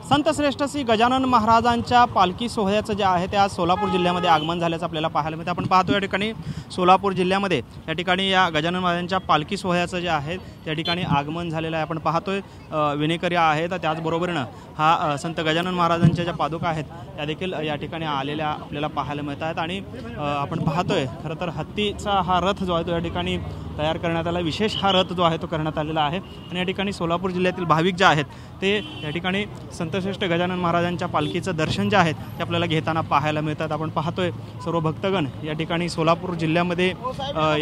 संतश्रेष्ठ श्री गजानन महाराजांच्या पालखी सोहळ्याचं जे आहे ते आज सोलापूर जिल्ह्यामध्ये आगमन झाल्याचं आपल्याला पाहायला मिळतं। आपण पाहतो या ठिकाणी सोलापूर जिल्ह्यामध्ये या ठिकाणी या गजानन महाराजांच्या पालखी सोहळ्याचं जे आहे त्या ठिकाणी आगमन झालेलं आहे। आपण पाहतोय विनेकरी आहेत, त्याचबरोबरीनं हा संत गजानन महाराजांच्या ज्या पादुका आहेत त्या देखील या ठिकाणी आलेल्या आपल्याला पाहायला मिळत आहेत। आणि आपण पाहतोय खरं तर हत्तीचा हा रथ जो आहे तो या ठिकाणी तयार करण्यात आला, विशेष हा रथ जो आहे तो करण्यात आलेला आहे। आणि या ठिकाणी सोलापूर जिल्ह्यातील भाविक जे आहेत ते या ठिकाणी संतश्रेष्ठ गजानन महाराजांच्या पालखीचं दर्शन जे आहे ते आपल्याला घेताना पाहायला मिळतात। आपण पाहतोय सर्व भक्तगण या ठिकाणी सोलापूर जिल्ह्यामध्ये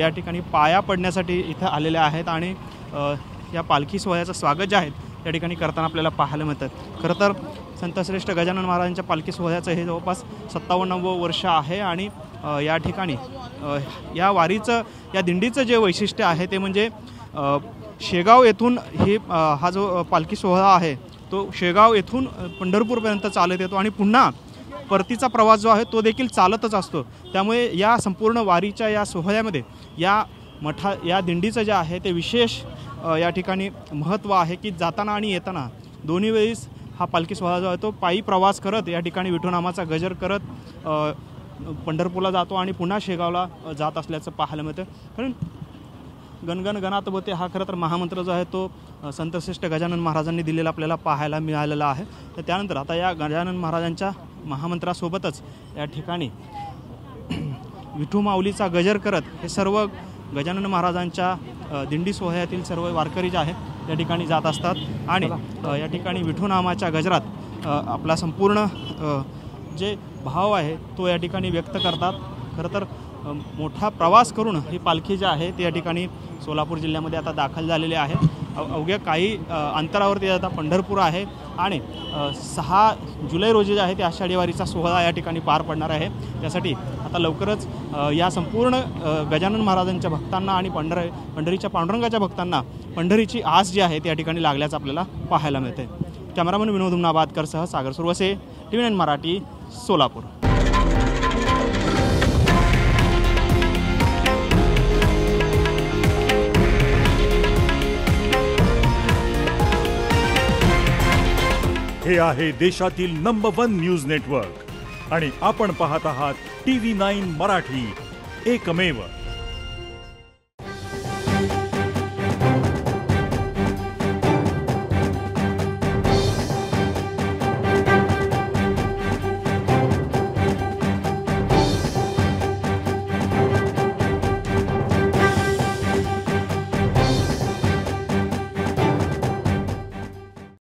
या ठिकाणी पाया पडण्यासाठी इथं आलेले आहेत आणि या पालखी सोहळ्याचं स्वागत जे आहे त्या ठिकाणी करताना आपल्याला पाहायला मिळतात। खरं तर संतश्रेष्ठ गजानन महाराजांच्या पालखी सोहळ्याचं हे जवळपास 57वं वर्ष आहे आणि या ठिकाणी या वारीचं या दिंडीचं जे वैशिष्ट्य आहे ते म्हणजे शेगाव येथून ही हा जो पालखी सोहळा आहे तो शेगाव येथून पंढरपूरपर्यंत चालत येतो आणि पुन्हा परतीचा प्रवास जो आहे तो देखील चालतच असतो। त्यामुळे या संपूर्ण वारीच्या या सोहळ्यामध्ये या दिंडीचं जे आहे ते विशेष या ठिकाणी महत्त्व आहे की जाताना आणि येताना दोन्ही वेळेस हा पालखी सोहळा जो आहे तो पायी प्रवास करत या ठिकाणी विठुनामाचा गजर करत पंढरपूरला जातो आणि पुन्हा शेगावला जात असल्याचं पाहायला मिळतं। कारण गणगण गणात बोते हा खरं तर महामंत्र जो आहे तो संतश्रेष्ठ गजानन महाराजांनी दिलेला आपल्याला पाहायला मिळालेला आहे। तर त्यानंतर आता या गजानन महाराजांच्या महामंत्रासोबतच या ठिकाणी विठू माऊलीचा गजर करत हे सर्व गजानन महाराजांच्या दिंडी सोहळ्यातील सर्व वारकरी जे आहेत या ठिकाणी जात असतात आणि या ठिकाणी विठू नामाच्या गजरात आपला संपूर्ण जे भाव आहे तो या ठिकाणी व्यक्त करतात। खरं तर मोठा प्रवास करून ही पालखी जी आहे ती या ठिकाणी सोलापूर जिल्ह्यामध्ये आता दाखल झालेली आहे। अवघ्या काही अंतरावरती आता पंढरपूर आहे आणि 6 जुलै रोजी जे आहे ते आषाढी वारीचा सोहळा या ठिकाणी पार पडणार आहे। त्यासाठी आता लवकरच या संपूर्ण गजानन महाराजांच्या भक्तांना आणि पंढरीच्या पांडुरंगाच्या भक्तांना पंढरीची आस जी आहे ती या ठिकाणी लागल्याचं आपल्याला पाहायला मिळते। कॅमेरामन विनोद उमनाबादकरसह सागर सुरवसे, TV9 मराठी, सोलापूर। हे आहे देशातील नंबर 1 न्यूज नेटवर्क आणि आपण पाहत आहात TV9 मराठी, एकमेव।